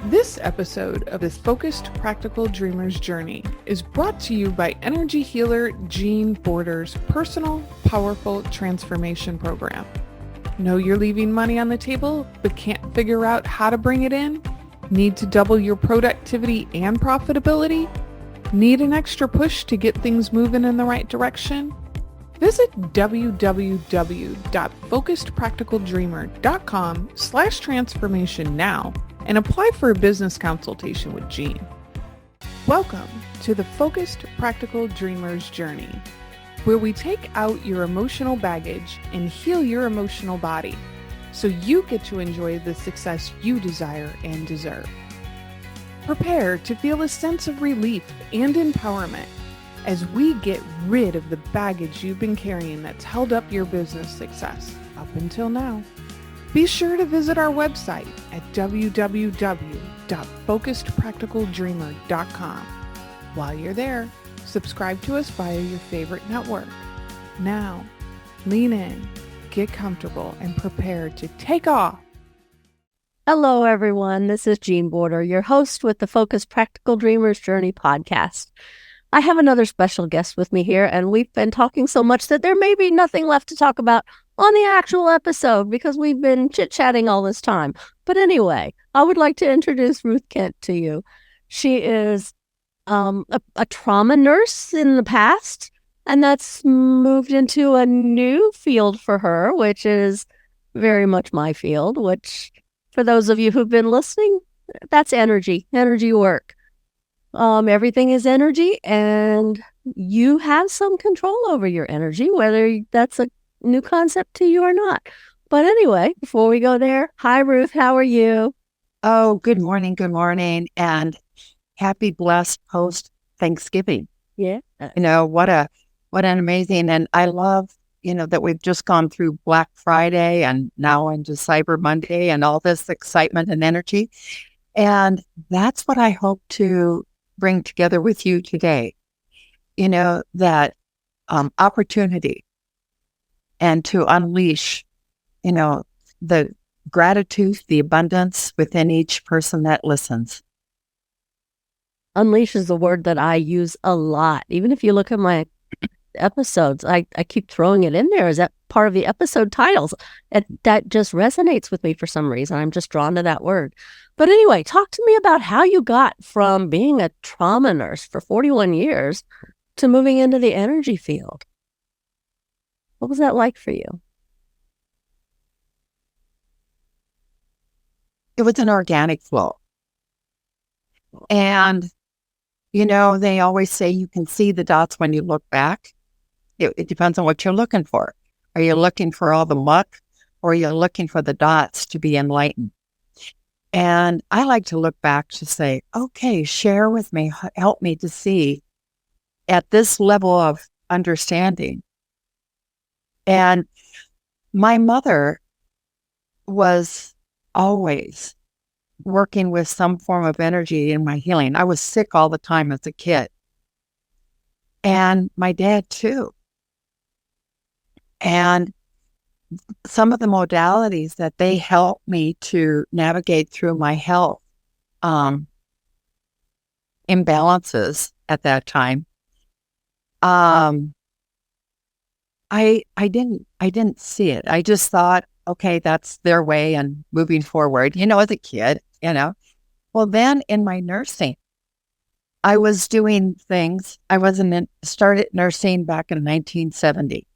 This episode of this Focused Practical Dreamer's Journey is brought to you by energy healer Jean Border's personal, powerful transformation program. Know you're leaving money on the table, but can't figure out how to bring it in? Need to double your productivity and profitability? Need an extra push to get things moving in the right direction? Visit www.focusedpracticaldreamer.com/transformation now and apply for a business consultation with Jean. Welcome to the Focused Practical Dreamer's Journey, where we take out your emotional baggage and heal your emotional body so you get to enjoy the success you desire and deserve. Prepare to feel a sense of relief and empowerment as we get rid of the baggage you've been carrying that's held up your business success up until now. Be sure to visit our website at www.focusedpracticaldreamer.com. While you're there, subscribe to us via your favorite network. Now, lean in, get comfortable, and prepare to take off. Hello, everyone. This is Jean Border, your host with the Focused Practical Dreamer's Journey podcast. I have another special guest with me here, and we've been talking so much that there may be nothing left to talk about on the actual episode because we've been chit-chatting all this time. But anyway, I would like to introduce Ruth Kent to you. She is a trauma nurse in the past, and that's moved into a new field for her, which is very much my field, which, for those of you who've been listening, that's energy work. Everything is energy, and you have some control over your energy, whether that's a new concept to you or not. But anyway, before we go there, hi, Ruth. How are you? Oh, good morning, and happy blessed post Thanksgiving. Yeah. What an amazing, and I love, that we've just gone through Black Friday and now into Cyber Monday and all this excitement and energy. And that's what I hope to bring together with you today. That opportunity and to unleash, the gratitude, the abundance within each person that listens. Unleash is a word that I use a lot. Even if you look at my episodes, I keep throwing it in there as that part of the episode titles. That just resonates with me for some reason. I'm just drawn to that word. But anyway, talk to me about how you got from being a trauma nurse for 41 years to moving into the energy field. What was that like for you? It was an organic flow. And, they always say you can see the dots when you look back. It depends on what you're looking for. Are you looking for all the muck, or are you looking for the dots to be enlightened? And I like to look back to say, okay, share with me, help me to see at this level of understanding. And my mother was always working with some form of energy in my healing. I was sick all the time as a kid. And my dad too. And some of the modalities that they helped me to navigate through my health imbalances at that time, I didn't see it. I just thought, okay, that's their way and moving forward, as a kid, Well, then in my nursing, I was doing things. I started nursing back in 1970.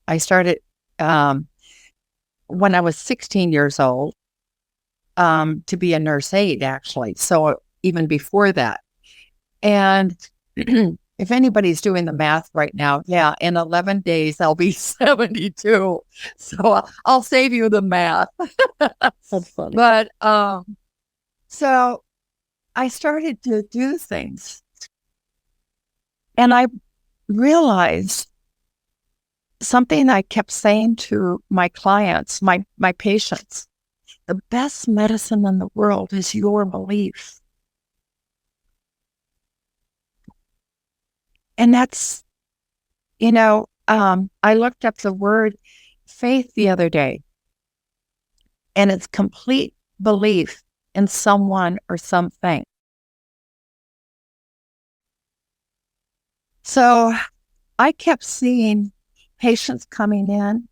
I started when I was 16 years old to be a nurse aide, actually. So even before that. And if anybody's doing the math right now, in 11 days, I'll be 72. So I'll save you the math. That's funny. But so I started to do things. And I realized something I kept saying to my clients, my patients, the best medicine in the world is your belief. And that's, I looked up the word faith the other day, and it's complete belief in someone or something. So I kept seeing patients coming in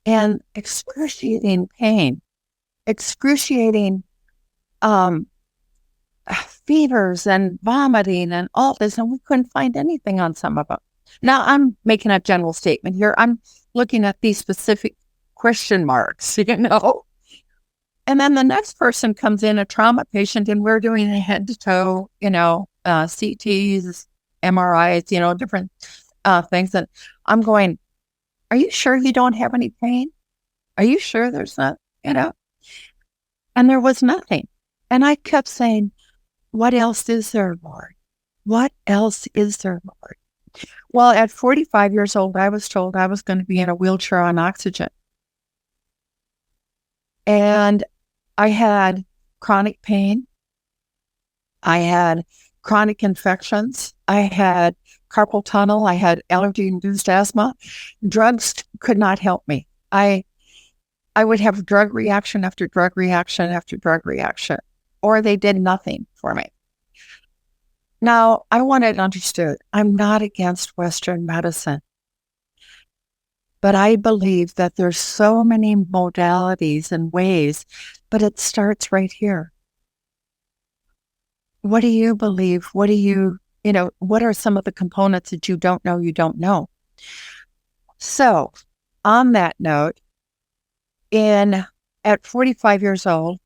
and excruciating pain, excruciating fevers and vomiting and all this, and we couldn't find anything on some of them. Now, I'm making a general statement here. I'm looking at these specific question marks, And then the next person comes in, a trauma patient, and we're doing a head to toe, CTs, MRIs, different things. And I'm going, are you sure you don't have any pain? Are you sure there's not, And there was nothing. And I kept saying, what else is there, Lord? What else is there, Lord? Well, at 45 years old, I was told I was going to be in a wheelchair on oxygen. And I had chronic pain. I had chronic infections. I had carpal tunnel. I had allergy-induced asthma. Drugs could not help me. I would have drug reaction after drug reaction after drug reaction, or they did nothing for me. Now, I want it understood, I'm not against Western medicine, but I believe that there's so many modalities and ways, but it starts right here. What do you believe? What do what are some of the components that you don't know? So, on that note, at 45 years old,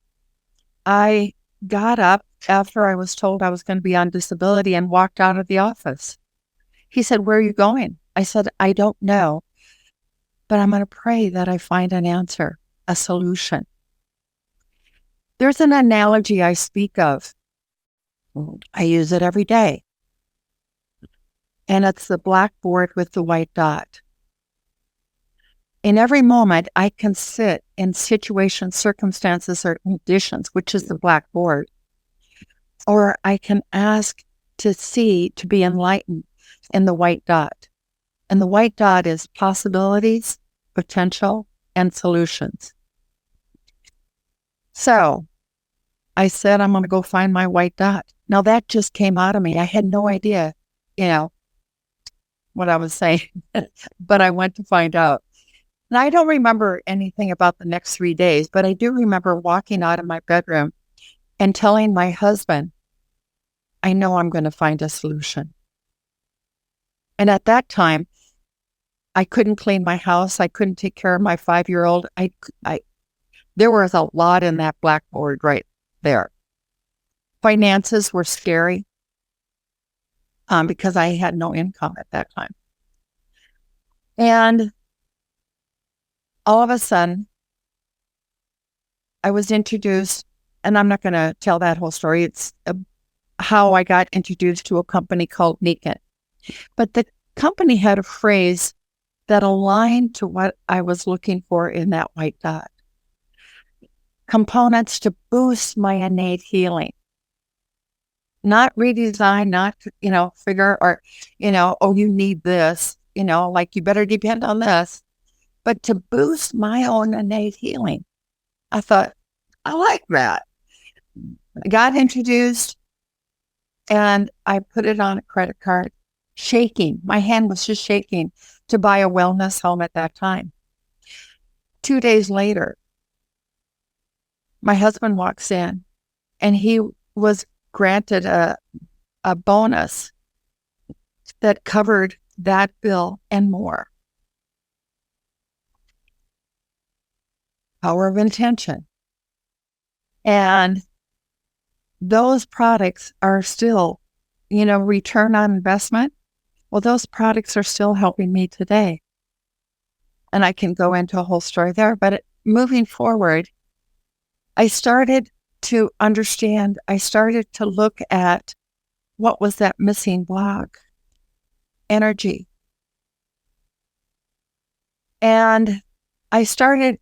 I got up after I was told I was going to be on disability and walked out of the office. He said, where are you going? I said, I don't know, but I'm going to pray that I find an answer, a solution. There's an analogy I speak of. I use it every day. And it's the blackboard with the white dot. In every moment, I can sit in situations, circumstances, or conditions, which is the blackboard, or I can ask to be enlightened in the white dot. And the white dot is possibilities, potential, and solutions. So I said, I'm going to go find my white dot. Now that just came out of me. I had no idea, what I was saying, but I went to find out. And I don't remember anything about the next 3 days, but I do remember walking out of my bedroom and telling my husband, I know I'm going to find a solution. And at that time, I couldn't clean my house. I couldn't take care of my 5-year-old. There was a lot in that blackboard right there. Finances were scary because I had no income at that time. And all of a sudden, I was introduced, and I'm not going to tell that whole story. It's how I got introduced to a company called Kent. But the company had a phrase that aligned to what I was looking for in that white dot. Components to boost my innate healing. Not redesign, not, figure or, you need this, like you better depend on this. But to boost my own innate healing. I thought, I like that. I got introduced and I put it on a credit card, shaking. My hand was just shaking to buy a wellness home at that time. 2 days later, my husband walks in and he was granted a bonus that covered that bill and more. Power of intention. And those products are still, return on investment. Well, those products are still helping me today. And I can go into a whole story there, but moving forward, I started to understand, I started to look at what was that missing block? Energy. And I started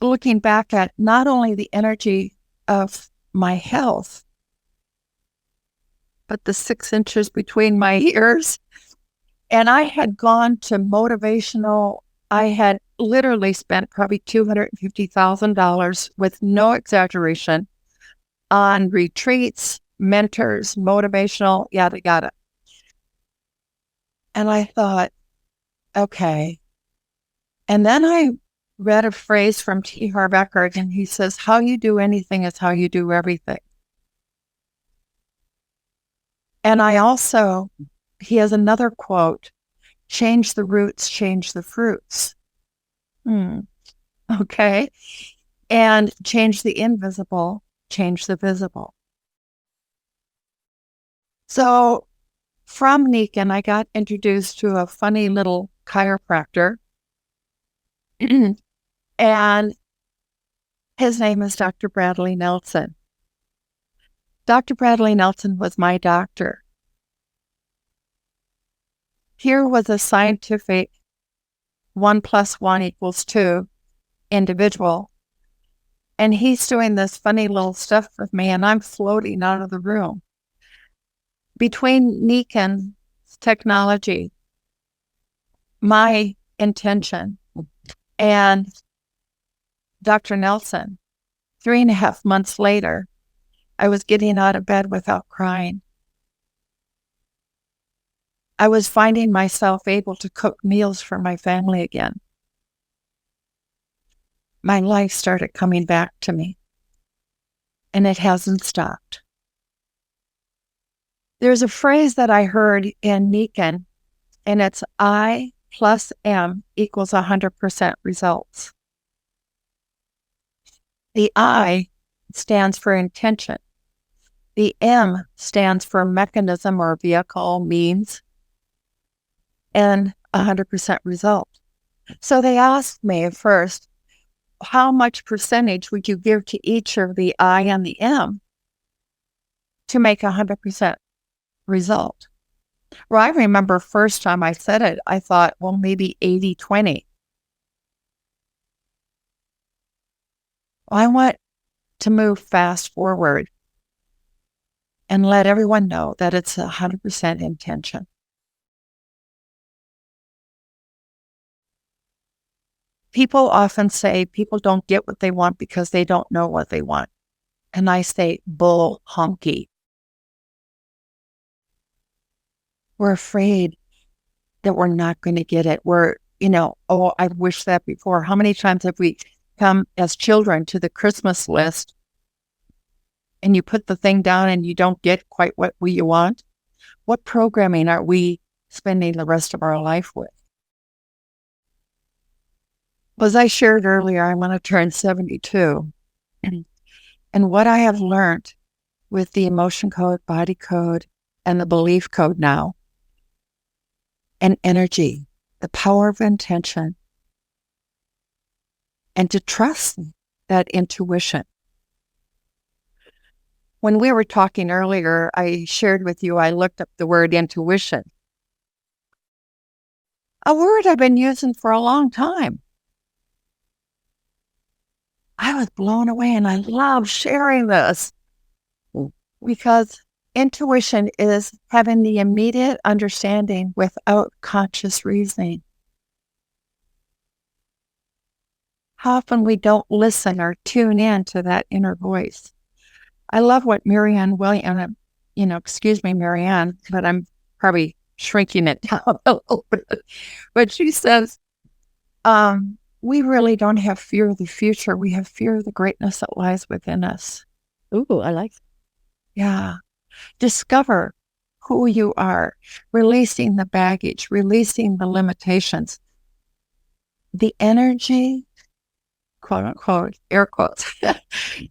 looking back at not only the energy of my health, but the 6 inches between my ears. And I had gone to motivational I had literally spent probably $250,000 with no exaggeration on retreats, mentors, motivational, yada, yada. And I thought, okay. And then I read a phrase from T. Harv Eker, and he says, how you do anything is how you do everything. And he has another quote, change the roots, change the fruits. Okay. And change the invisible, change the visible. So from Nikan, I got introduced to a funny little chiropractor. And his name is Dr. Bradley Nelson. Dr. Bradley Nelson was my doctor. Here was a scientific 1 + 1 = 2 individual. And he's doing this funny little stuff with me, and I'm floating out of the room. Between Nikan's technology, my intention, and Dr. Nelson, 3.5 months later, I was getting out of bed without crying. I was finding myself able to cook meals for my family again. My life started coming back to me, and it hasn't stopped. There's a phrase that I heard in Nikan, and it's I + M = 100% results. The I stands for intention. The M stands for mechanism or vehicle, means, and 100% result. So they asked me first, how much percentage would you give to each of the I and the M to make 100% result? Well, I remember first time I said it, I thought, well, maybe 80-20. I want to move fast forward and let everyone know that it's 100% intention. People often say people don't get what they want because they don't know what they want. And I say, bull honky. We're afraid that we're not going to get it. We're, oh, I wish that before. How many times have we come as children to the Christmas list and you put the thing down and you don't get quite what you want? What programming are we spending the rest of our life with? As I shared earlier, I'm going to turn 72. And what I have learned with the emotion code, body code, and the belief code now, and energy, the power of intention, and to trust that intuition. When we were talking earlier, I shared with you, I looked up the word intuition, a word I've been using for a long time. I was blown away, and I love sharing this because intuition is having the immediate understanding without conscious reasoning. How often we don't listen or tune in to that inner voice. I love what Marianne Williams, excuse me, Marianne, but I'm probably shrinking it down a little bit. But she says, we really don't have fear of the future. We have fear of the greatness that lies within us. Ooh, I like that. Yeah. Discover who you are, releasing the baggage, releasing the limitations. The energy, quote unquote, air quotes,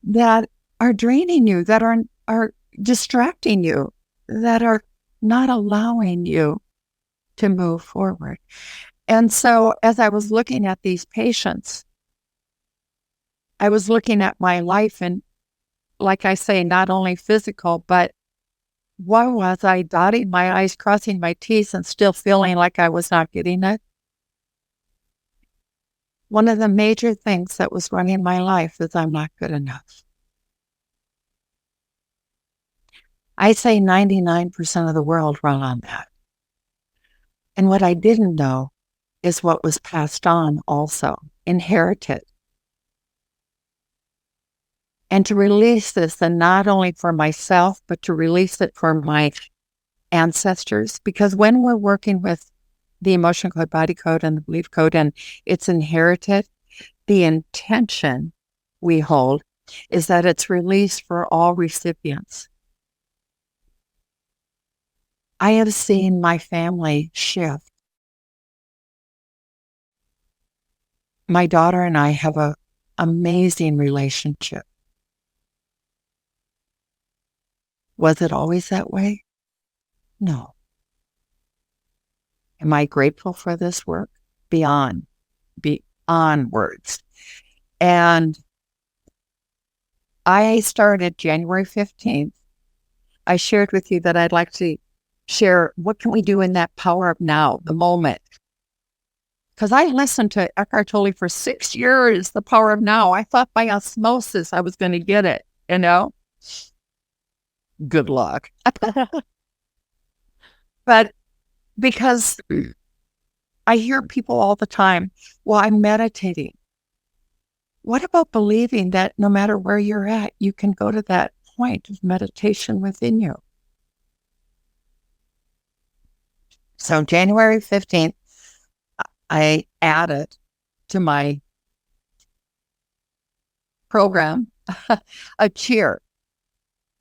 that are draining you, that are distracting you, that are not allowing you to move forward. And so as I was looking at these patients, I was looking at my life, and like I say, not only physical, but why was I dotting my I's, crossing my T's, and still feeling like I was not getting it? One of the major things that was running my life is I'm not good enough. I say 99% of the world run on that. And what I didn't know is what was passed on also, inherited. And to release this, and not only for myself, but to release it for my ancestors. Because when we're working with the emotion code, body code, and the belief code, and it's inherited, the intention we hold is that it's released for all recipients. I have seen my family shift. My daughter and I have an amazing relationship. Was it always that way? No. Am I grateful for this work? Beyond words. And I started January 15th. I shared with you that I'd like to share what can we do in that power of now, the moment. Because I listened to Eckhart Tolle for 6 years, the power of now. I thought by osmosis I was going to get it, Good luck. But because I hear people all the time, well, I'm meditating. What about believing that no matter where you're at, you can go to that point of meditation within you? So January 15th, I added to my program a cheer.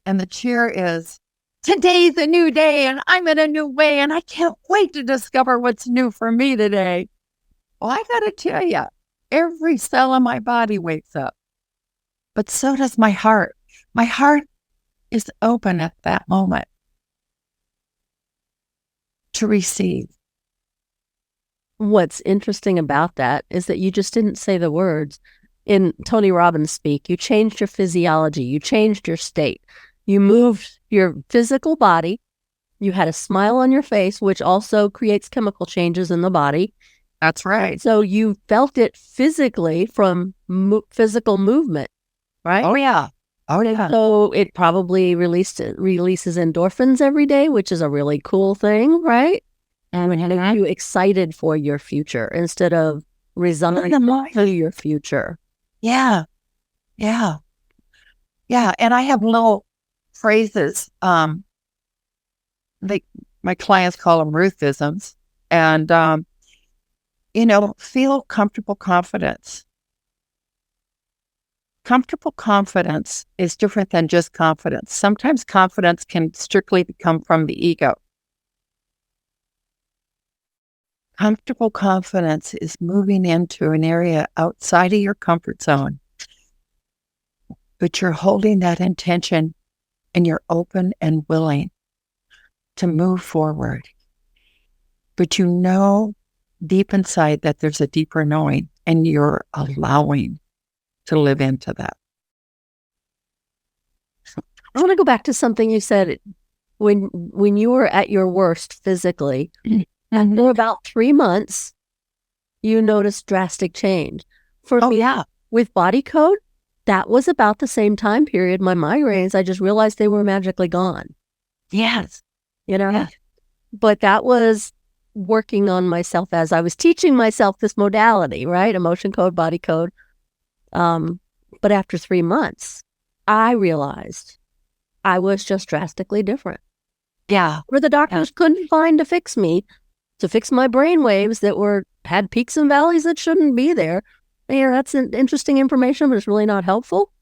And the cheer is, today's a new day and I'm in a new way and I can't wait to discover what's new for me today. Well, I got to tell you, every cell in my body wakes up, but so does my heart. My heart is open at that moment to receive. What's interesting about that is that you just didn't say the words. In Tony Robbins speak, you changed your physiology, you changed your state. You moved your physical body. You had a smile on your face, which also creates chemical changes in the body. That's right. So you felt it physically from physical movement, right? Oh, yeah. Oh, yeah. So it probably releases endorphins every day, which is a really cool thing, right? And it makes you excited for your future instead of resigned to your future. Yeah. Yeah. Yeah. And I have little phrases. My clients call them Ruthisms. And, feel comfortable confidence. Comfortable confidence is different than just confidence. Sometimes confidence can strictly come from the ego. Comfortable confidence is moving into an area outside of your comfort zone, but you're holding that intention and you're open and willing to move forward. But you know deep inside that there's a deeper knowing and you're allowing to live into that. I want to go back to something you said when you were at your worst physically. And for about 3 months, you noticed drastic change. For me, with body code, that was about the same time period. My migraines, I just realized they were magically gone. Yes. Yes. But that was working on myself as I was teaching myself this modality, right? Emotion code, body code. But after 3 months, I realized I was just drastically different. Yeah. Where the doctors couldn't find to fix me, to fix my brain waves that had peaks and valleys that shouldn't be there. That's interesting information, but it's really not helpful.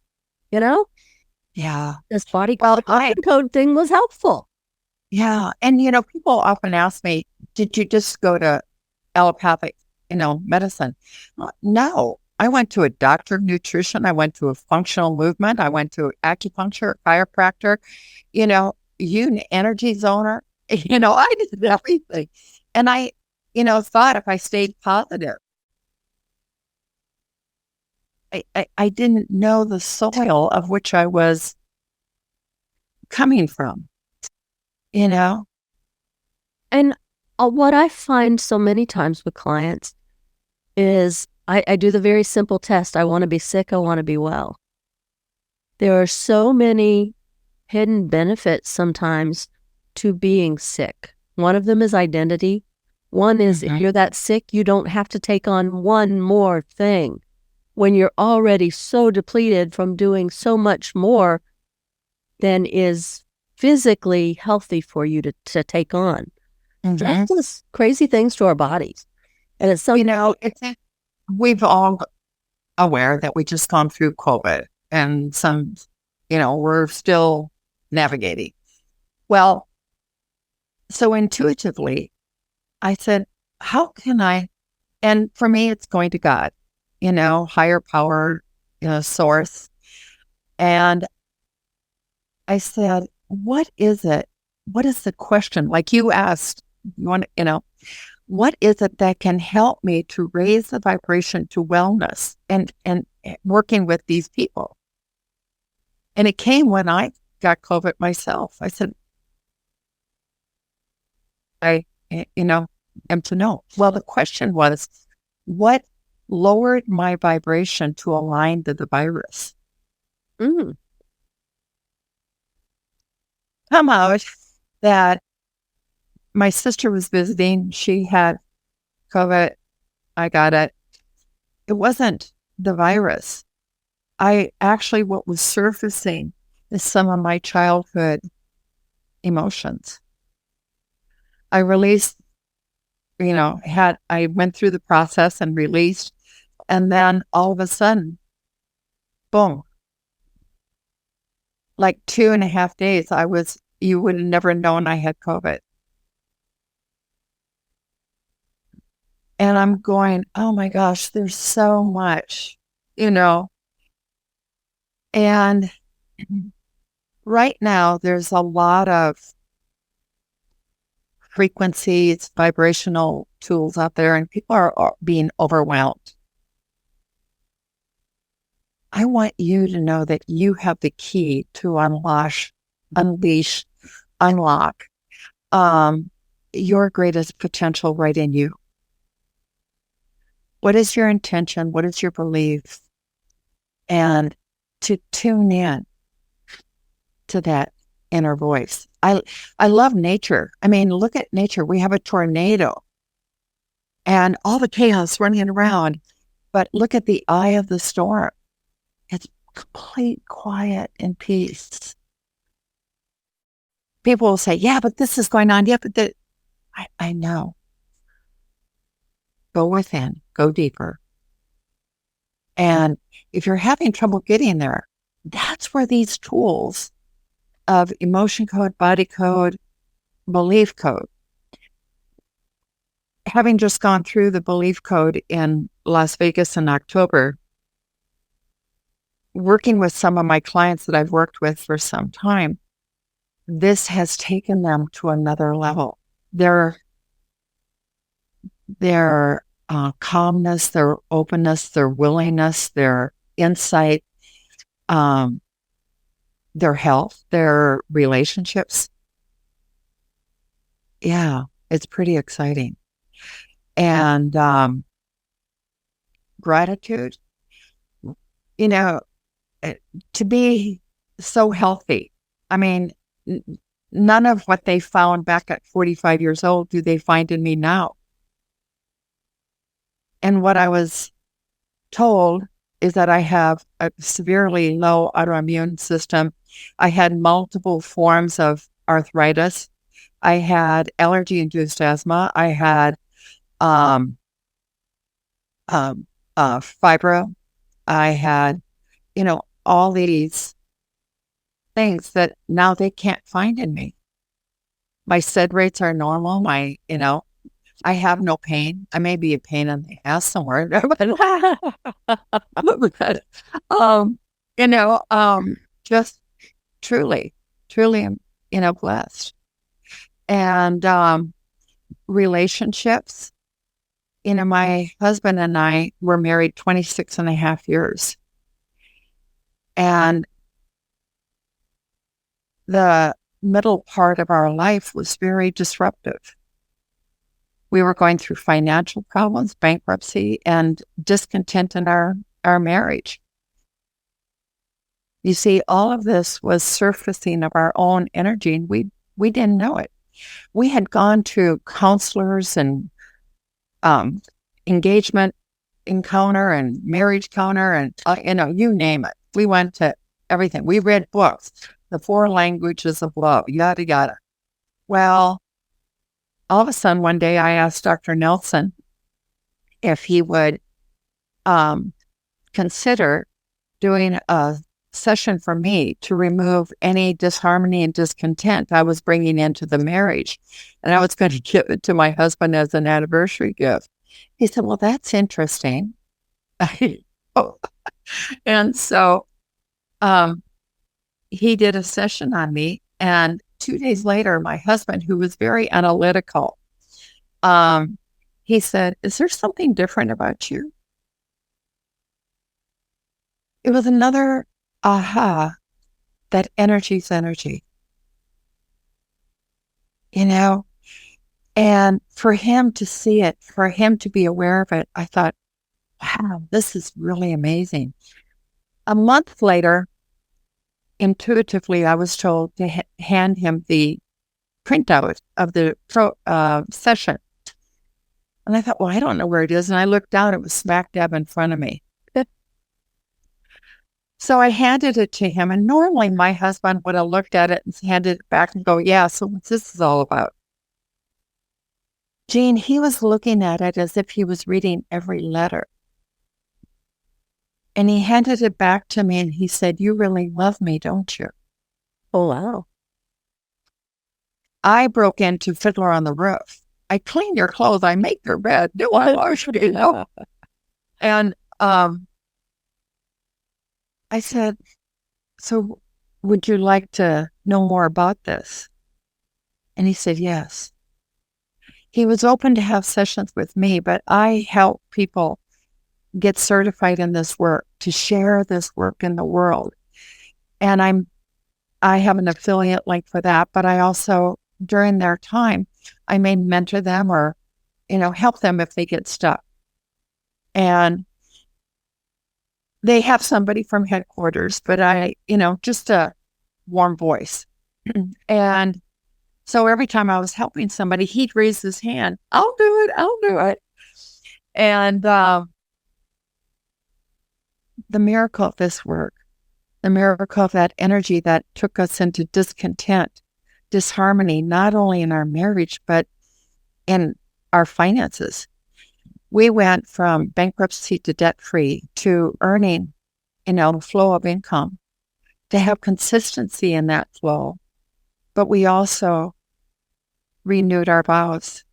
Yeah. This body code thing was helpful. Yeah. And, people often ask me, did you just go to allopathic, medicine? No. I went to a doctor of nutrition. I went to a functional movement. I went to acupuncture, chiropractor, energy zoner. I did everything. And I, thought if I stayed positive, I didn't know the soil of which I was coming from, And what I find so many times with clients is I do the very simple test. I want to be sick. I want to be well. There are so many hidden benefits sometimes to being sick. One of them is identity. One is if you're that sick, you don't have to take on one more thing. When you're already so depleted from doing so much more than is physically healthy for you to take on. That's just crazy things to our bodies. And it's so, we've all aware that we just gone through COVID and some, we're still navigating. Well, so intuitively, I said, how can I, and for me, it's going to God, higher power, source. And I said, what is it? What is the question? Like you asked, what is it that can help me to raise the vibration to wellness and working with these people? And it came when I got COVID myself. I said, I am to know. Well, the question was, what lowered my vibration to align to the virus? Come out that my sister was visiting. She had COVID. I got it. It wasn't the virus. What was surfacing is some of my childhood emotions. I released, I went through the process and released, and then all of a sudden, boom, like 2.5 days, you would have never known I had COVID. And I'm going, oh my gosh, there's so much, and right now there's a lot of frequencies, vibrational tools out there, and people are being overwhelmed. I want you to know that you have the key to unlock your greatest potential right in you. What is your intention? What is your belief? And to tune in to that inner voice. I love nature. I mean, look at nature. We have a tornado and all the chaos running around, but look at the eye of the storm. It's complete quiet and peace. People will say, yeah, but this is going on. Yeah, but I know. Go within, go deeper. And if you're having trouble getting there, that's where these tools of emotion code, body code, belief code. Having just gone through the belief code in Las Vegas in October, working with some of my clients that I've worked with for some time, this has taken them to another level. Their calmness, their openness, their willingness, their insight, their health, their relationships. Yeah, it's pretty exciting. And gratitude, to be so healthy. I mean, none of what they found back at 45 years old do they find in me now. And what I was told is that I have a severely low autoimmune system. I had multiple forms of arthritis. I had allergy-induced asthma. I had fibro. I had, all these things that now they can't find in me. My SID rates are normal. I have no pain. I may be a pain in the ass somewhere, just truly, I'm, blessed. And relationships, my husband and I were married 26.5 years. And the middle part of our life was very disruptive. We were going through financial problems, bankruptcy, and discontent in our marriage. You see, all of this was surfacing of our own energy, and we didn't know it. We had gone to counselors and engagement encounter and marriage counter and, you name it. We went to everything. We read books, the 4 languages of love, yada, yada. Well, all of a sudden, one day I asked Dr. Nelson if he would consider doing a session for me to remove any disharmony and discontent I was bringing into the marriage. And I was going to give it to my husband as an anniversary gift. He said, well, that's interesting. And so he did a session on me. And 2 days later, my husband, who was very analytical, he said, is there something different about you? It was another aha, that energy's energy, and for him to see it, for him to be aware of it, I thought, wow, this is really amazing. A month later, intuitively, I was told to hand him the printout of the session. And I thought, well, I don't know where it is. And I looked down, it was smack dab in front of me. So I handed it to him, and normally my husband would have looked at it and handed it back and go, yeah, so what's this is all about? Jean, he was looking at it as if he was reading every letter. And he handed it back to me and he said, you really love me, don't you? Oh, wow. I broke into Fiddler on the Roof. I clean your clothes, I make your bed, do I wash it? And I said, so would you like to know more about this? And he said, yes. He was open to have sessions with me, but I help people get certified in this work, to share this work in the world. And I have an affiliate link for that, but I also, during their time, I may mentor them or, help them if they get stuck. And they have somebody from headquarters, but I, just a warm voice. And so every time I was helping somebody, he'd raise his hand, I'll do it. And the miracle of this work, the miracle of that energy that took us into discontent, disharmony, not only in our marriage, but in our finances. We went from bankruptcy to debt-free to earning, the flow of income, to have consistency in that flow. But we also renewed our vows.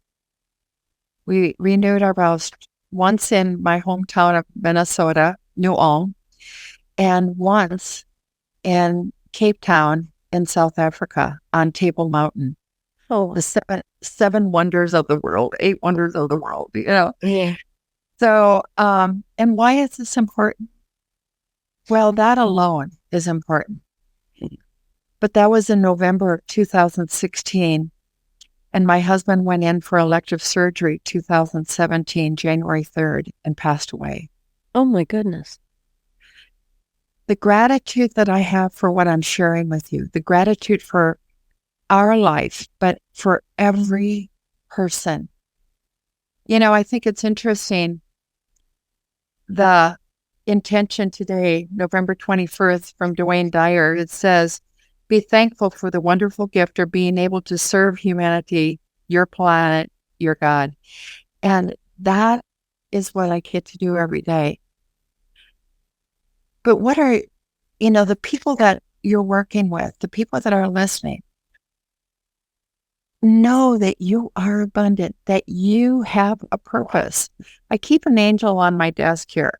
We renewed our vows once in my hometown of Minnesota, New Ulm, and once in Cape Town in South Africa on Table Mountain. Oh, The seven wonders of the world, 8 wonders of the world, yeah. So, and why is this important? Well, that alone is important. But that was in November of 2016. And my husband went in for elective surgery 2017, January 3rd, and passed away. Oh, my goodness. The gratitude that I have for what I'm sharing with you, the gratitude for our life, but for every person. I think it's interesting. The intention today, November 21st, from Dwayne Dyer, it says, be thankful for the wonderful gift of being able to serve humanity, your planet, your God. And that is what I get to do every day. But what are, the people that you're working with, the people that are listening, know that you are abundant, that you have a purpose. I keep an angel on my desk here,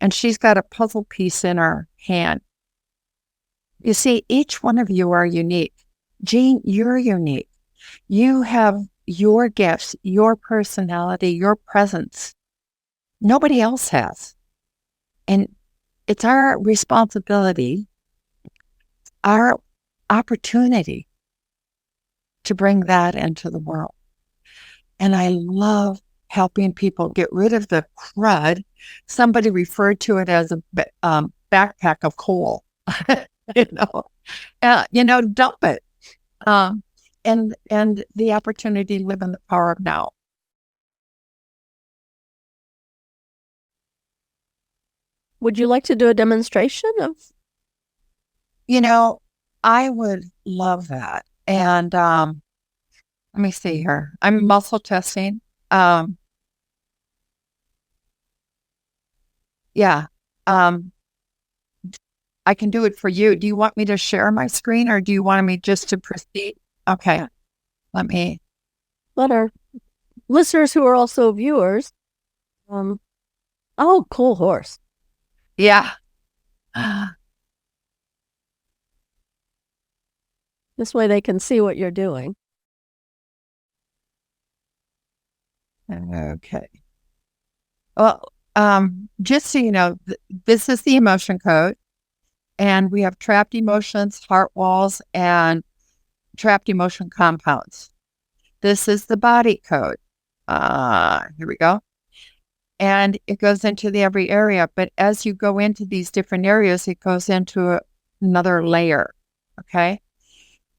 and she's got a puzzle piece in her hand. You see, each one of you are unique. Jean, you're unique. You have your gifts, your personality, your presence. Nobody else has. And it's our responsibility, our opportunity to bring that into the world. And I love helping people get rid of the crud. Somebody referred to it as a backpack of coal. Dump it. And the opportunity to live in the power of now. Would you like to do a demonstration of? I would love that. And let me see here. I'm muscle testing. Yeah. Um, I can do it for you. Do you want me to share my screen or do you want me just to proceed? Okay. Let me. Let our listeners who are also viewers. Oh, cool horse. Yeah. This way they can see what you're doing. Okay. Well, just so you know, this is the emotion code, and we have trapped emotions, heart walls, and trapped emotion compounds. This is the body code. Here we go. And it goes into every area. But as you go into these different areas, it goes into another layer. Okay.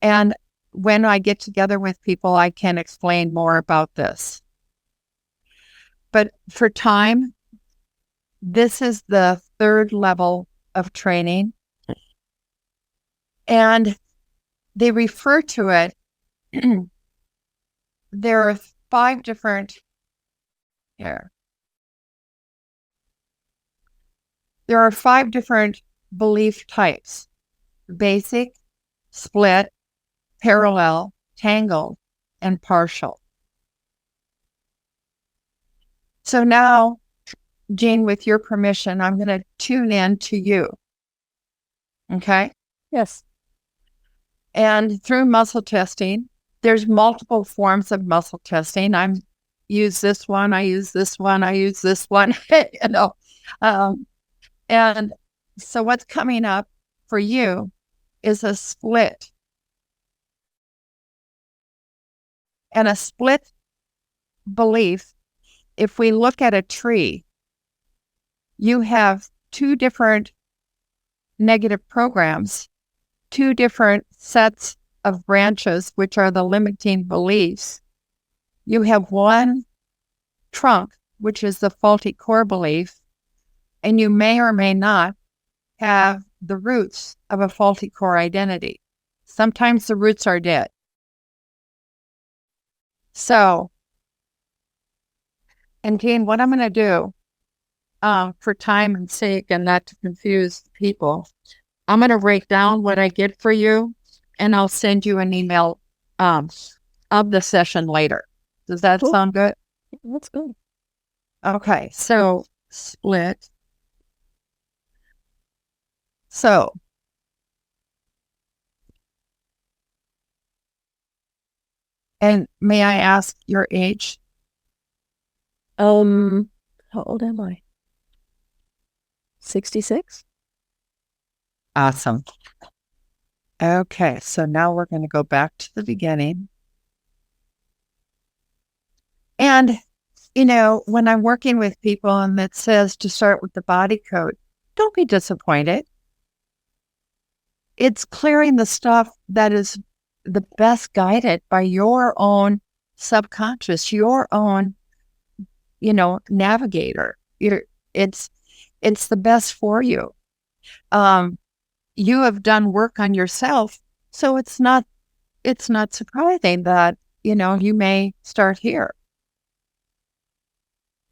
And when I get together with people, I can explain more about this. But for time, this is the third level of training. And they refer to it. There are 5 different here. There are 5 different belief types: basic, split, parallel, tangled, and partial. So now, Jean, with your permission, I'm going to tune in to you. Okay? Yes. And through muscle testing, there's multiple forms of muscle testing. I use this one, I use this one, I use this one, and so what's coming up for you is a split. And a split belief, if we look at a tree, you have 2 different negative programs, 2 different sets of branches, which are the limiting beliefs. You have one trunk, which is the faulty core belief, and you may or may not have the roots of a faulty core identity. Sometimes the roots are dead. So, and Jean, what I'm going to do for time and sake and not to confuse people, I'm going to write down what I get for you, and I'll send you an email of the session later. Does that sound good? That's good. Okay, so split. So, and may I ask your age? How old am I? 66? Awesome. Okay, so now we're going to go back to the beginning. And, when I'm working with people and it says to start with the body code, don't be disappointed. It's clearing the stuff that is the best guided by your own subconscious, your own, navigator. It's the best for you. You have done work on yourself, so it's not surprising that, you may start here.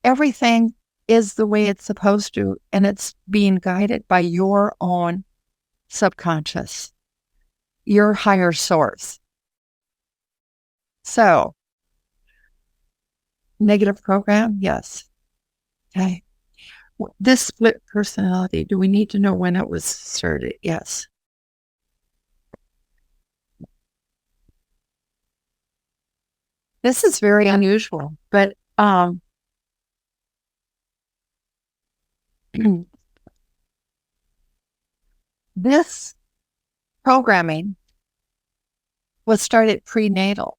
Everything is the way it's supposed to, and it's being guided by your own subconscious, your higher source. So, negative program, yes. Okay. This split personality, do we need to know when it was started? Yes. This is very unusual, but this programming was started prenatal.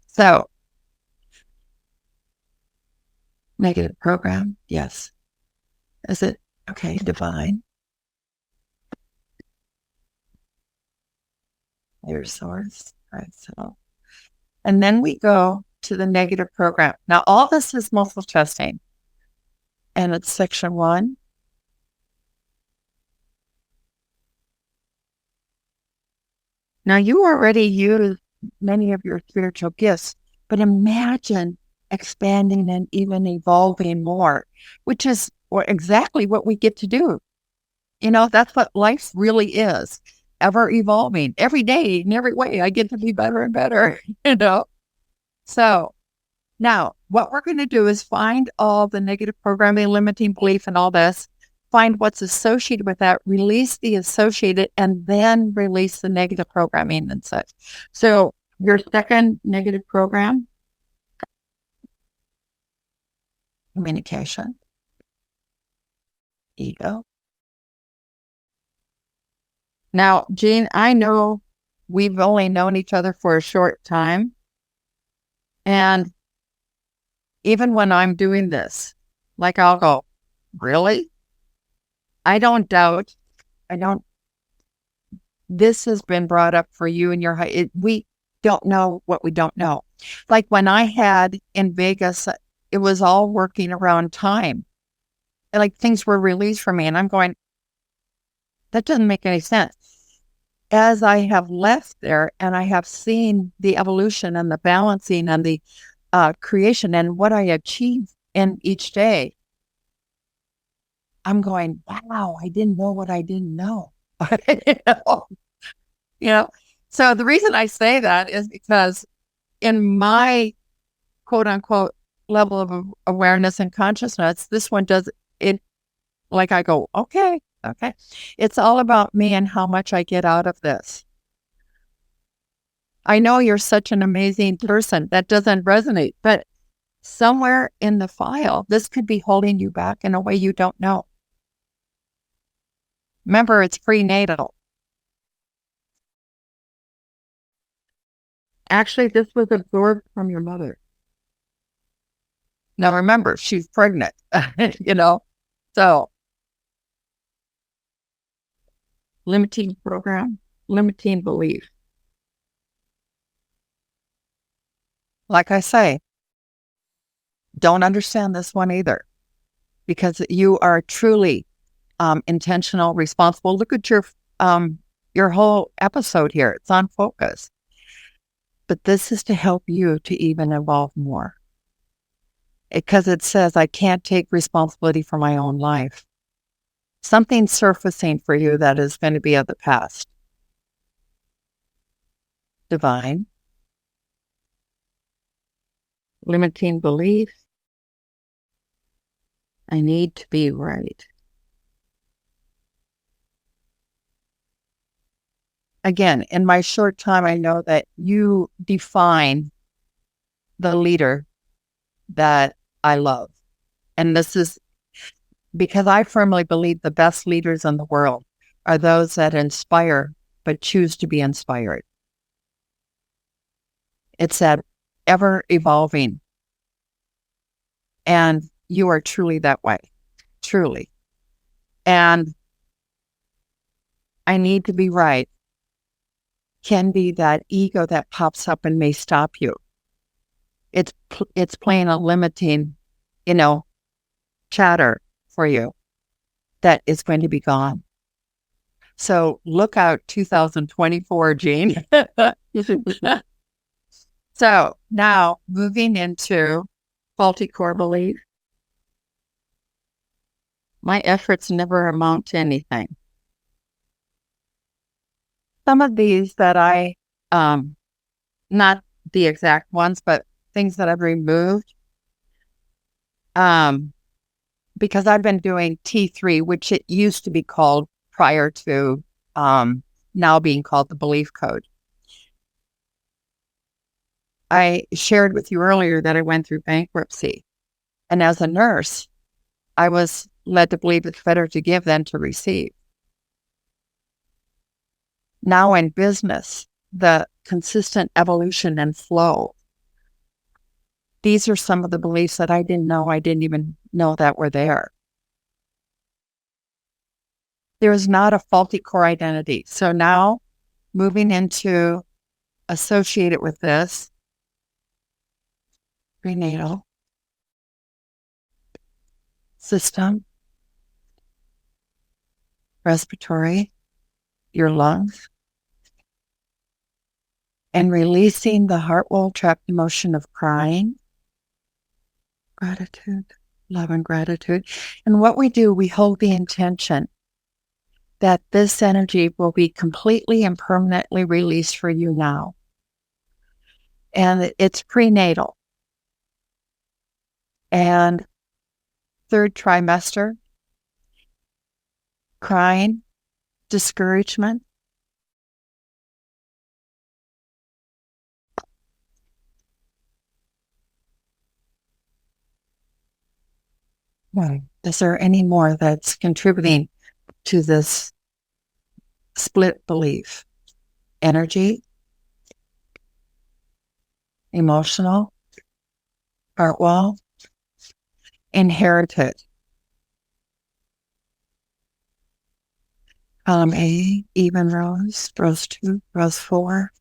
So, negative program, yes. Is it okay? Divine. Your source. All right. So, and then we go to the negative program. Now, all this is muscle testing. and it's section 1. Now, you already use many of your spiritual gifts, but imagine expanding and even evolving more, which is exactly what we get to do. That's what life really is, ever evolving every day in every way. I get to be better and better, So now what we're going to do is find all the negative programming, limiting belief, and all this, find what's associated with that, release the associated, and then release the negative programming and such. So your second negative program, communication, ego. Now, Jean, I know we've only known each other for a short time. And even when I'm doing this, like I'll go, really? I don't doubt. This has been brought up for you in your we don't know what we don't know. Like when I had in Vegas, it was all working around time. Like things were released for me. And I'm going, that doesn't make any sense. As I have left there and I have seen the evolution and the balancing and the creation and what I achieve in each day, I'm going, wow, I didn't know what I didn't know. So the reason I say that is because in my quote unquote level of awareness and consciousness, this one does it. Like I go, okay. It's all about me and how much I get out of this. I know you're such an amazing person. That doesn't resonate, but somewhere in the file, this could be holding you back in a way you don't know. Remember, it's prenatal. Actually, this was absorbed from your mother. Now, remember, she's pregnant, so limiting program, limiting belief. Like I say, don't understand this one either, because you are truly intentional, responsible. Look at your whole episode here. It's on focus. But this is to help you to even evolve more. Because it says, I can't take responsibility for my own life. Something surfacing for you that is going to be of the past. Divine. Limiting belief. I need to be right. Again, in my short time, I know that you define the leader that I love. And this is because I firmly believe the best leaders in the world are those that inspire, but choose to be inspired. It's that ever evolving. And you are truly that way. Truly. And I need to be right can be that ego that pops up and may stop you. It's playing a limiting, chatter for you that is going to be gone. So look out 2024, Jean. So now moving into faulty core belief. My efforts never amount to anything. Some of these that I, not the exact ones, but things that I've removed, because I've been doing T3, which it used to be called prior to now being called the belief code. I shared with you earlier that I went through bankruptcy. And as a nurse, I was led to believe it's better to give than to receive. Now in business, the consistent evolution and flow. These are some of the beliefs that I didn't know. I didn't even know that were there. There is not a faulty core identity. So now moving into associated with this, prenatal, system, respiratory, your lungs, and releasing the heart wall trapped emotion of crying, gratitude, love, and gratitude. And what we do, we hold the intention that this energy will be completely and permanently released for you now. And it's prenatal. And third trimester, crying, discouragement, is there any more that's contributing to this split belief? Energy, emotional, heart wall, inherited. Column A, even rows, rows 2, rows 4,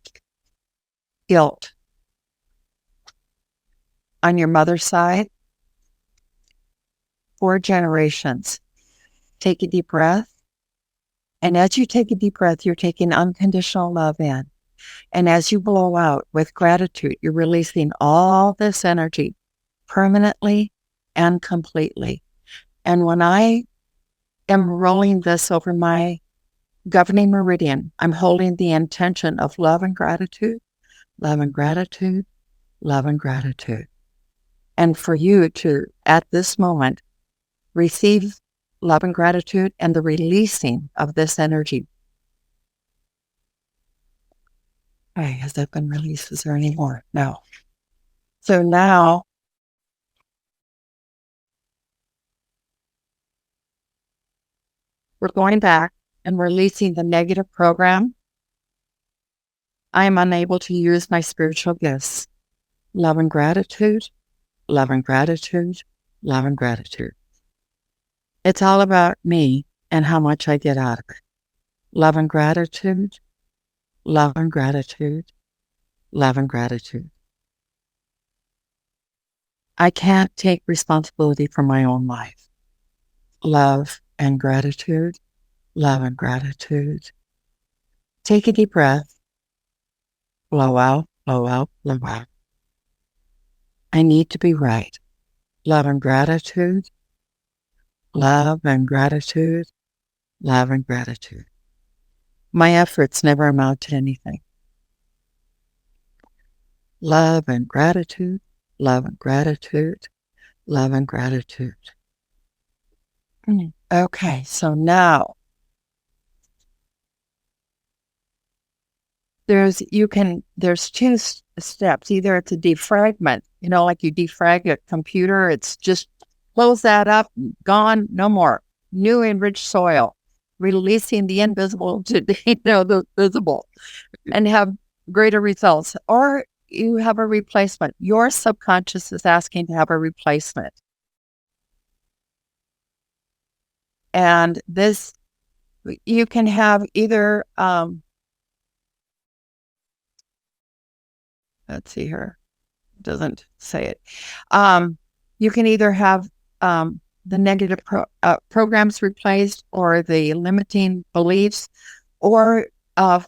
guilt. On your mother's side, 4 generations. Take a deep breath. And as you take a deep breath, you're taking unconditional love in. And as you blow out with gratitude, you're releasing all this energy permanently and completely. And when I am rolling this over my governing meridian, I'm holding the intention of love and gratitude, love and gratitude, love and gratitude. And for you to, at this moment, receive love and gratitude and the releasing of this energy. Okay, has that been released? Is there any more? No. So now, we're going back and releasing the negative program. I am unable to use my spiritual gifts. Love and gratitude, love and gratitude, love and gratitude. It's all about me and how much I get out of it. Love and gratitude, love and gratitude, love and gratitude. I can't take responsibility for my own life. Love and gratitude, love and gratitude. Take a deep breath. Blow out, blow out, blow out. I need to be right. Love and gratitude, love and gratitude, love and gratitude. My efforts never amount to anything. Love and gratitude, love and gratitude, love and gratitude. Okay, so now there's 2 steps. Either it's a defragment, like you defrag a computer, it's just close that up, gone, no more. New enriched soil, releasing the invisible to the visible, and have greater results. Or you have a replacement. Your subconscious is asking to have a replacement. And this, you can have either, let's see here, it doesn't say it. You can either have the negative programs replaced, or the limiting beliefs, or have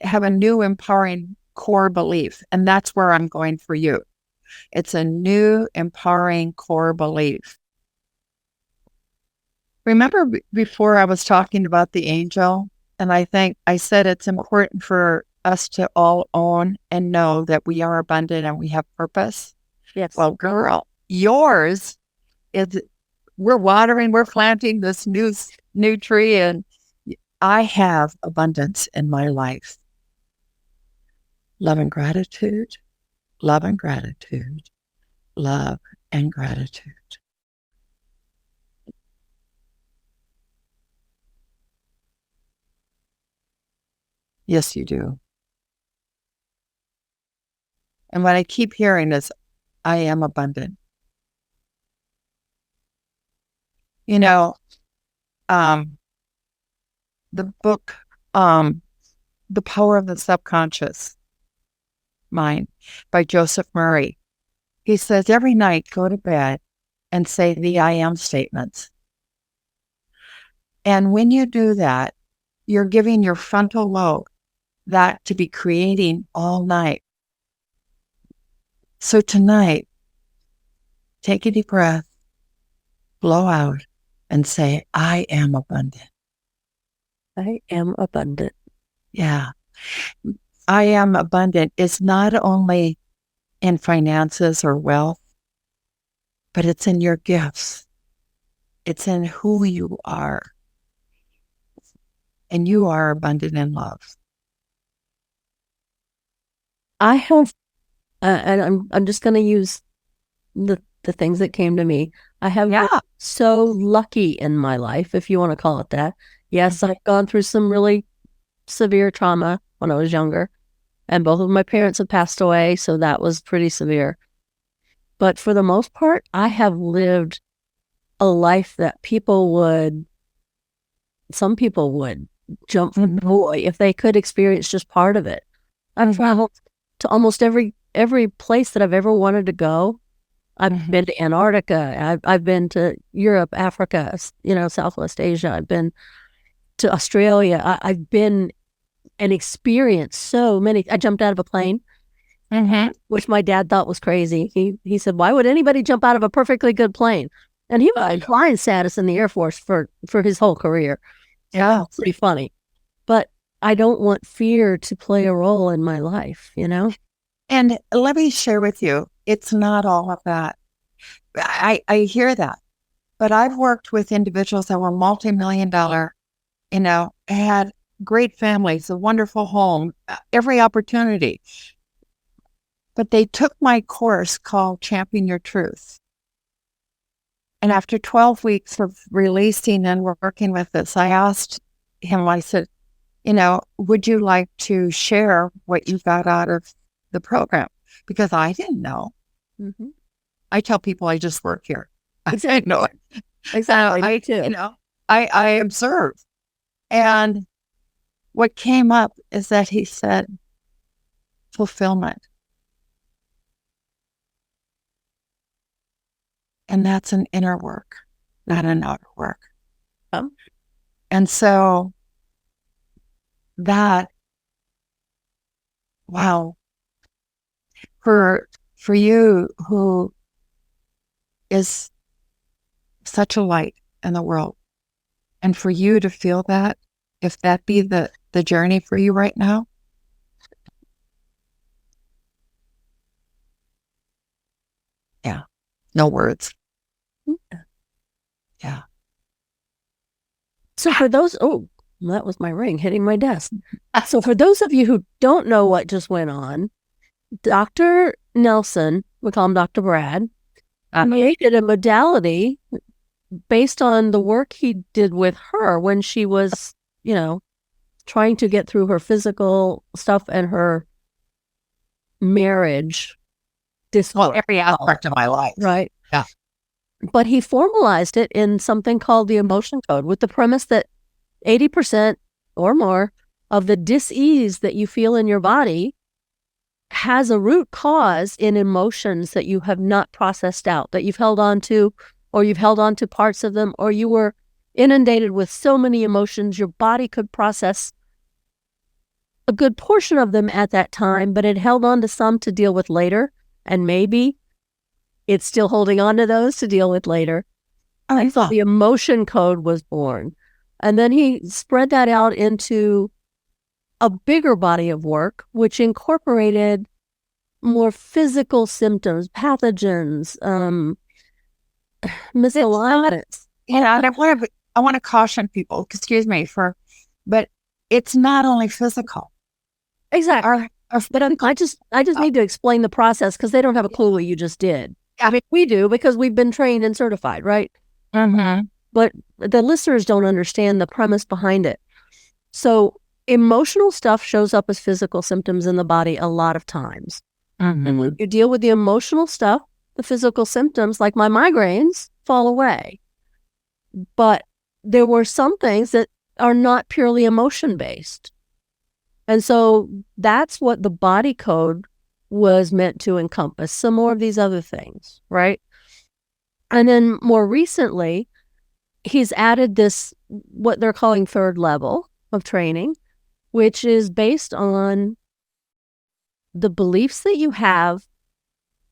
a new empowering core belief. And that's where I'm going for you. It's a new empowering core belief. Remember before I was talking about the angel, and I said it's important for us to all own and know that we are abundant and we have purpose. Yes. Well, girl, yours is, we're watering, we're planting this new tree, and I have abundance in my life. Love and gratitude, love and gratitude, love and gratitude. Yes, you do. And what I keep hearing is, I am abundant. The book, The Power of the Subconscious Mind by Joseph Murray. He says every night, go to bed and say the I am statements. And when you do that, you're giving your frontal lobe that to be creating all night. So tonight, take a deep breath, blow out, and say, I am abundant. I am abundant. Yeah. I am abundant is not only in finances or wealth, but it's in your gifts. It's in who you are. And you are abundant in love. I have, and I'm just going to use the things that came to me. I have been so lucky in my life, if you want to call it that. Yes, I've gone through some really severe trauma when I was younger, and both of my parents have passed away, so that was pretty severe. But for the most part, I have lived a life that some people would jump for joy if they could experience just part of it. I've traveled to almost every place that I've ever wanted to go. I've been to Antarctica. I've been to Europe, Africa, Southwest Asia. I've been to Australia. I've been and experienced so many. I jumped out of a plane, which my dad thought was crazy. He said, "Why would anybody jump out of a perfectly good plane?" And he was flying status in the Air Force for his whole career. Yeah, pretty funny. But I don't want fear to play a role in my life, And let me share with you, it's not all of that. I hear that, but I've worked with individuals that were multi-million-dollar, had great families, a wonderful home, every opportunity. But they took my course called Champion Your Truth. And after 12 weeks of releasing and working with this, I asked him, I said, would you like to share what you got out of the program? Because I didn't know. I tell people I just work here. Exactly. I know it. Exactly. Me too. I observe. And what came up is that he said, fulfillment. And that's an inner work, not an outer work. And so that, wow, for you who is such a light in the world, and for you to feel that, if that be the journey for you right now, yeah, no words. Yeah. So for those, that was my ring hitting my desk. So for those of you who don't know what just went on, Dr. Nelson, we call him Dr. Brad, created a modality based on the work he did with her when she was, trying to get through her physical stuff and her marriage disorder. Well, every aspect of my life. Right. Yeah. But he formalized it in something called the emotion code with the premise that 80% or more of the dis-ease that you feel in your body has a root cause in emotions that you have not processed out, that you've held on to, or you've held on to parts of them, or you were inundated with so many emotions, your body could process a good portion of them at that time, but it held on to some to deal with later, and maybe it's still holding on to those to deal with later. And so the emotion code was born. And then he spread that out into a bigger body of work, which incorporated more physical symptoms, pathogens, misalignments. I want to caution people, excuse me, but it's not only physical. Exactly. But I just need to explain the process because they don't have a clue what you just did. I mean, we do because we've been trained and certified, right? But the listeners don't understand the premise behind it. So emotional stuff shows up as physical symptoms in the body a lot of times. And when you deal with the emotional stuff, the physical symptoms, like my migraines, fall away. But there were some things that are not purely emotion-based. And so that's what the body code was meant to encompass, some more of these other things, right? And then more recently, he's added this, what they're calling third level of training, which is based on the beliefs that you have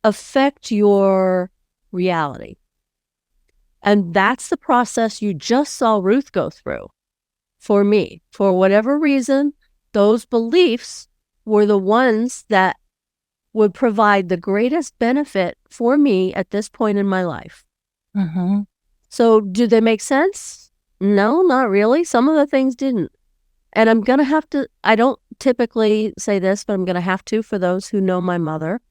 affect your reality. And that's the process you just saw Ruth go through. For me, for whatever reason, those beliefs were the ones that would provide the greatest benefit for me at this point in my life. Mm-hmm. So do they make sense? No, not really. Some of the things didn't. And I'm going to have to, I don't typically say this, but I'm going to have to for those who know my mother.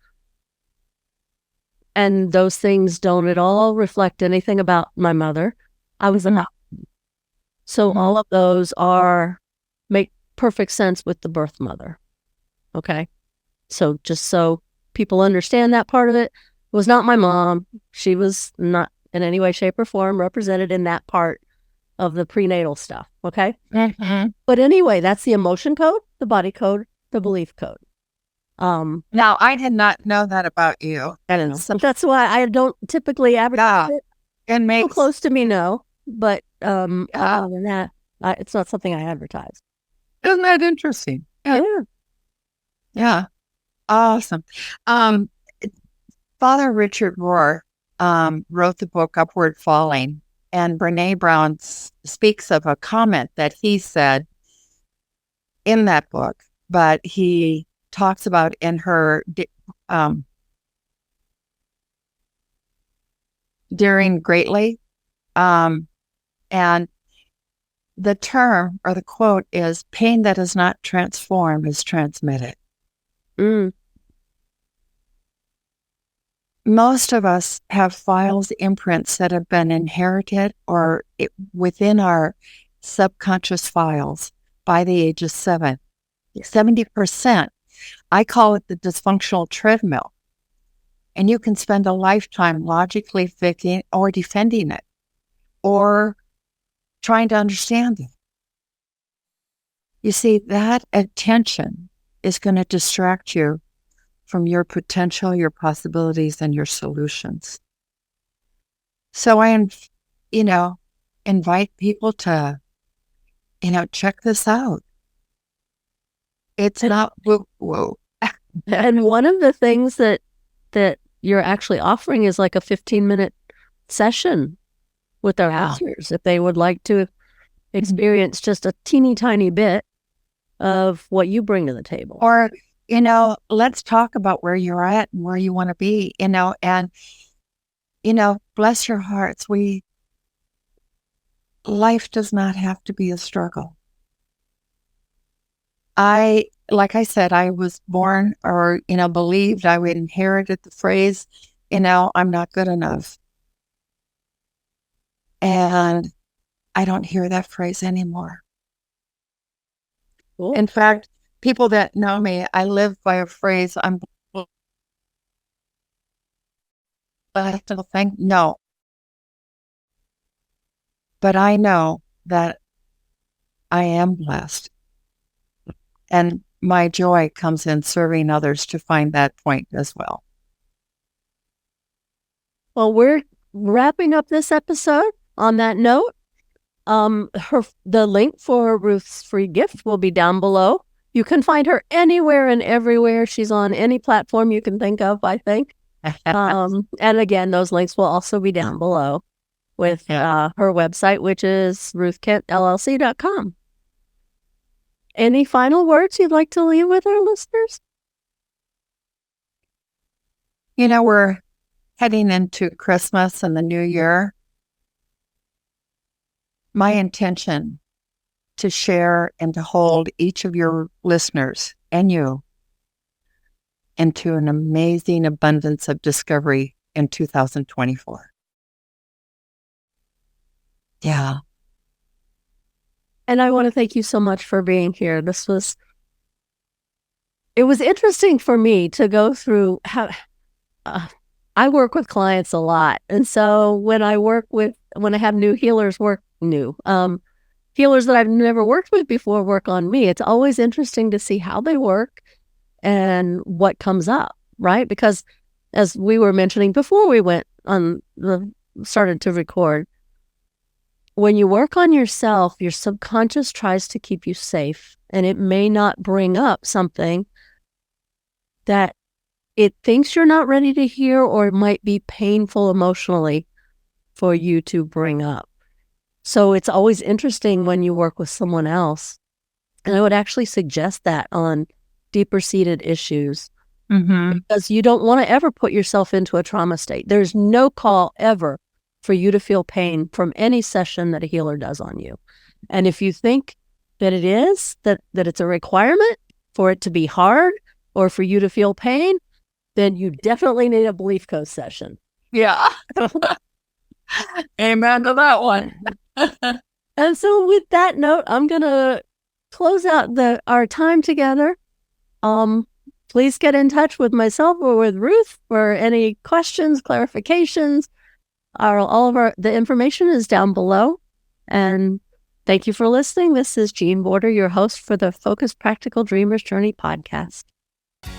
And those things don't at all reflect anything about my mother. I was an adopted. So all of those make perfect sense with the birth mother. Okay. So just so people understand that part of it, was not my mom. She was not in any way, shape, or form represented in that part of the prenatal stuff. Okay. Mm-hmm. But anyway, that's the emotion code, the body code, the belief code. Now, I did not know that about you. I don't know. So that's why I don't typically advertise it. And People close to me know, but other than that, it's not something I advertise. Isn't that interesting? Yeah. Awesome. Father Richard Rohr wrote the book Upward Falling, and Brene Brown speaks of a comment that he said in that book, but he talks about in her Daring Greatly. And the term or the quote is, pain that is not transformed is transmitted. Most of us have files, imprints that have been inherited or within our subconscious files by the age of 7. 70%. I call it the dysfunctional treadmill. And you can spend a lifetime logically fixing or defending it or trying to understand it. You see, that attention is going to distract you from your potential, your possibilities, and your solutions. So I, invite people to, check this out. It's not woo-woo. And one of the things that you're actually offering is like a 15-minute session with our listeners if they would like to experience just a teeny tiny bit of what you bring to the table. Or, let's talk about where you're at and where you want to be, and, bless your hearts. Life does not have to be a struggle. Like I said, I was born or, believed I would inherited the phrase, I'm not good enough. And I don't hear that phrase anymore. Cool. In fact, people that know me, I live by a phrase, no. But I know that I am blessed. And my joy comes in serving others to find that point as well. Well, we're wrapping up this episode on that note. The link for Ruth's free gift will be down below. You can find her anywhere and everywhere. She's on any platform you can think of, I think. And again, those links will also be down below with her website, which is ruthkentllc.com. Any final words you'd like to leave with our listeners? We're heading into Christmas and the new year. My intention to share and to hold each of your listeners and you into an amazing abundance of discovery in 2024. Yeah. And I want to thank you so much for being here. It was interesting for me to go through how I work with clients a lot. And so when I have new healers healers that I've never worked with before work on me, it's always interesting to see how they work and what comes up, right? Because as we were mentioning before we went on the started to record. When you work on yourself, your subconscious tries to keep you safe, and it may not bring up something that it thinks you're not ready to hear, or it might be painful emotionally for you to bring up. So it's always interesting when you work with someone else. And I would actually suggest that on deeper seated issues, because you don't want to ever put yourself into a trauma state. There's no call ever for you to feel pain from any session that a healer does on you. And if you think that it is, that it's a requirement for it to be hard or for you to feel pain, then you definitely need a belief coach session. Yeah. Amen to that one. And so with that note, I'm going to close out our time together. Please get in touch with myself or with Ruth for any questions, clarifications. The information is down below. And thank you for listening. This is Jean Border, your host for the Focused Practical Dreamers Journey podcast.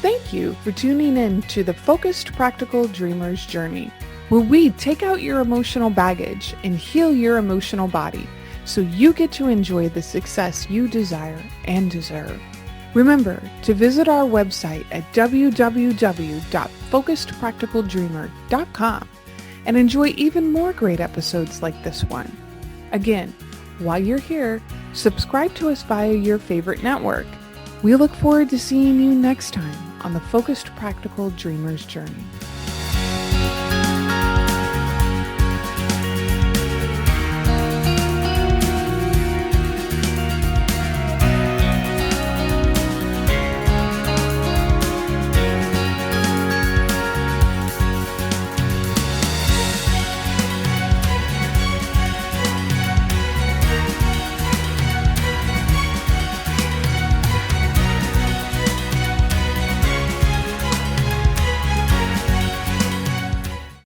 Thank you for tuning in to the Focused Practical Dreamers Journey, where we take out your emotional baggage and heal your emotional body so you get to enjoy the success you desire and deserve. Remember to visit our website at www.focusedpracticaldreamer.com and enjoy even more great episodes like this one. Again, while you're here, subscribe to us via your favorite network. We look forward to seeing you next time on the Focused Practical Dreamers Journey.